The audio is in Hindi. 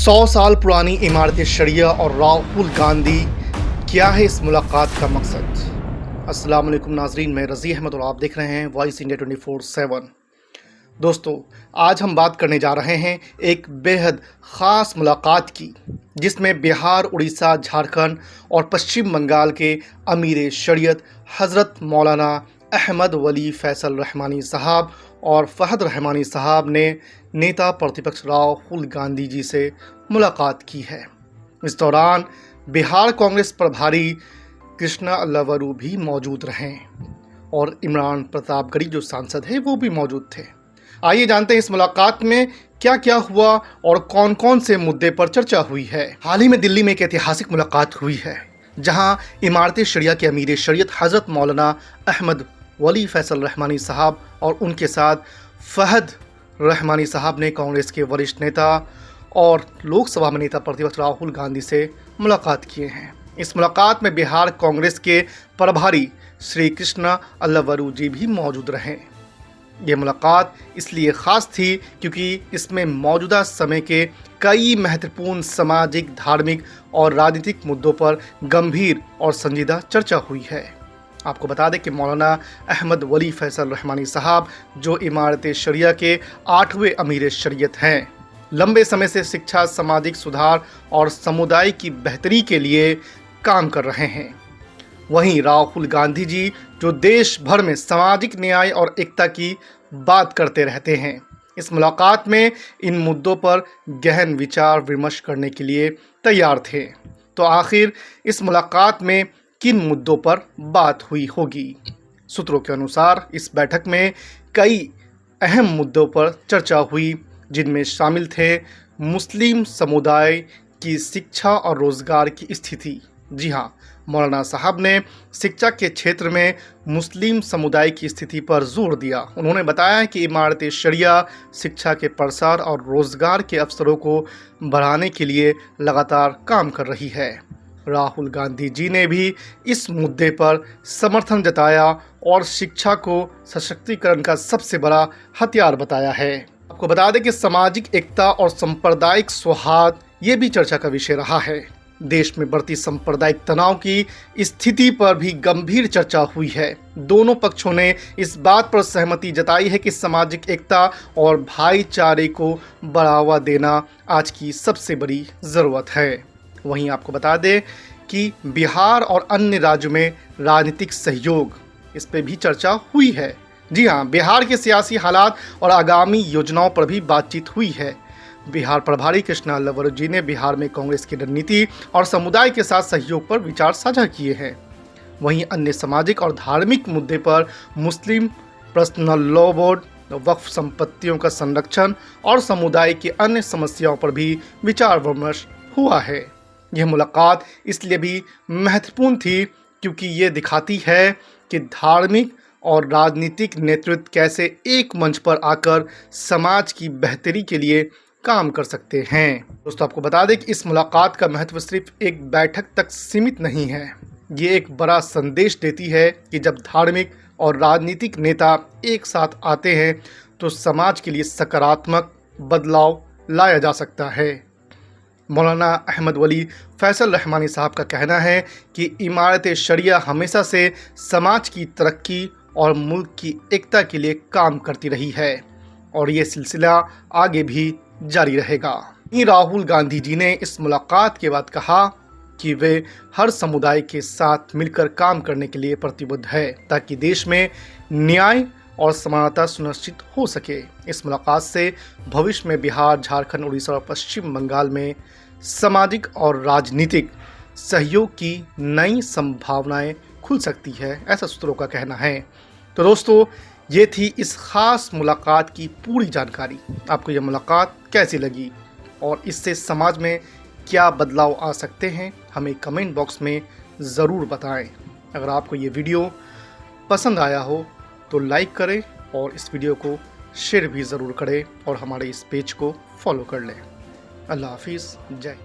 100 साल पुरानी इमारत शरिया और राहुल गांधी, क्या है इस मुलाकात का मकसद। अस्सलाम वालेकुम नाजरीन, मैं रज़ी अहमद और आप देख रहे हैं वॉइस इंडिया 24/7। दोस्तों, आज हम बात करने जा रहे हैं एक बेहद ख़ास मुलाकात की, जिसमें बिहार, उड़ीसा, झारखंड और पश्चिम बंगाल के अमीर शरीयत हज़रत मौलाना अहमद वली फैसल रहमानी साहब और फ़हद रहमानी साहब ने नेता प्रतिपक्ष राहुल गांधी जी से मुलाकात की है। इस दौरान बिहार कांग्रेस प्रभारी कृष्णा अल्लावरू भी मौजूद रहे और इमरान प्रतापगढ़ी जो सांसद है वो भी मौजूद थे। आइए जानते हैं इस मुलाकात में क्या क्या हुआ और कौन कौन से मुद्दे पर चर्चा हुई है। हाल ही में दिल्ली में एक ऐतिहासिक मुलाकात हुई है, जहां इमारत शरिया के अमीर शरीयत हज़रत मौलाना अहमद वली फैसल रहमानी साहब और उनके साथ फ़हद रहमानी साहब ने कांग्रेस के वरिष्ठ नेता और लोकसभा में नेता प्रतिपक्ष राहुल गांधी से मुलाकात किए हैं। इस मुलाकात में बिहार कांग्रेस के प्रभारी श्री कृष्णा अल्लावरू जी भी मौजूद रहे। ये मुलाकात इसलिए ख़ास थी क्योंकि इसमें मौजूदा समय के कई महत्वपूर्ण सामाजिक, धार्मिक और राजनीतिक मुद्दों पर गंभीर और संजीदा चर्चा हुई है। आपको बता दें कि मौलाना अहमद वली फैसल रहमानी साहब, जो इमारत शरिया के 8वें अमीर शरीयत हैं, लंबे समय से शिक्षा, सामाजिक सुधार और समुदाय की बेहतरी के लिए काम कर रहे हैं। वहीं राहुल गांधी जी, जो देश भर में सामाजिक न्याय और एकता की बात करते रहते हैं, इस मुलाकात में इन मुद्दों पर गहन विचार विमर्श करने के लिए तैयार थे। तो आखिर इस मुलाकात में किन मुद्दों पर बात हुई होगी। सूत्रों के अनुसार इस बैठक में कई अहम मुद्दों पर चर्चा हुई, जिनमें शामिल थे मुस्लिम समुदाय की शिक्षा और रोज़गार की स्थिति। जी हाँ, मौलाना साहब ने शिक्षा के क्षेत्र में मुस्लिम समुदाय की स्थिति पर जोर दिया। उन्होंने बताया कि इमारत शरिया शिक्षा के प्रसार और रोज़गार के अवसरों को बढ़ाने के लिए लगातार काम कर रही है। राहुल गांधी जी ने भी इस मुद्दे पर समर्थन जताया और शिक्षा को सशक्तिकरण का सबसे बड़ा हथियार बताया है। आपको बता दें कि सामाजिक एकता और सांप्रदायिक सौहार्द ये भी चर्चा का विषय रहा है। देश में बढ़ती सांप्रदायिक तनाव की स्थिति पर भी गंभीर चर्चा हुई है। दोनों पक्षों ने इस बात पर सहमति जताई है कि सामाजिक एकता और भाईचारे को बढ़ावा देना आज की सबसे बड़ी ज़रूरत है। वहीं आपको बता दें कि बिहार और अन्य राज्यों में राजनीतिक सहयोग, इस पर भी चर्चा हुई है। जी हाँ, बिहार के सियासी हालात और आगामी योजनाओं पर भी बातचीत हुई है। बिहार प्रभारी कृष्णा अल्लावरू जी ने बिहार में कांग्रेस की रणनीति और समुदाय के साथ सहयोग पर विचार साझा किए हैं। वहीं अन्य सामाजिक और धार्मिक मुद्दे पर मुस्लिम पर्सनल लॉ बोर्ड, वक्फ संपत्तियों का संरक्षण और समुदाय की अन्य समस्याओं पर भी विचार विमर्श हुआ है। यह मुलाकात इसलिए भी महत्वपूर्ण थी क्योंकि ये दिखाती है कि धार्मिक और राजनीतिक नेतृत्व कैसे एक मंच पर आकर समाज की बेहतरी के लिए काम कर सकते हैं। दोस्तों, आपको बता दें कि इस मुलाकात का महत्व सिर्फ एक बैठक तक सीमित नहीं है। ये एक बड़ा संदेश देती है कि जब धार्मिक और राजनीतिक नेता एक साथ आते हैं तो समाज के लिए सकारात्मक बदलाव लाया जा सकता है। मौलाना अहमद वली फैसल रहमानी साहब का कहना है कि इमारत शरिया हमेशा से समाज की तरक्की और मुल्क की एकता के लिए काम करती रही है और ये सिलसिला आगे भी जारी रहेगा। राहुल गांधी जी ने इस मुलाकात के बाद कहा कि वे हर समुदाय के साथ मिलकर काम करने के लिए प्रतिबद्ध है, ताकि देश में न्याय और समानता सुनिश्चित हो सके। इस मुलाकात से भविष्य में बिहार, झारखंड, उड़ीसा और पश्चिम बंगाल में सामाजिक और राजनीतिक सहयोग की नई संभावनाएं खुल सकती है, ऐसा सूत्रों का कहना है। तो दोस्तों, ये थी इस खास मुलाकात की पूरी जानकारी। आपको यह मुलाकात कैसी लगी और इससे समाज में क्या बदलाव आ सकते हैं, हमें कमेंट बॉक्स में ज़रूर बताएं। अगर आपको ये वीडियो पसंद आया हो तो लाइक करें और इस वीडियो को शेयर भी ज़रूर करें और हमारे इस पेज को फॉलो कर लें। अल्लाह हाफिज़, जय।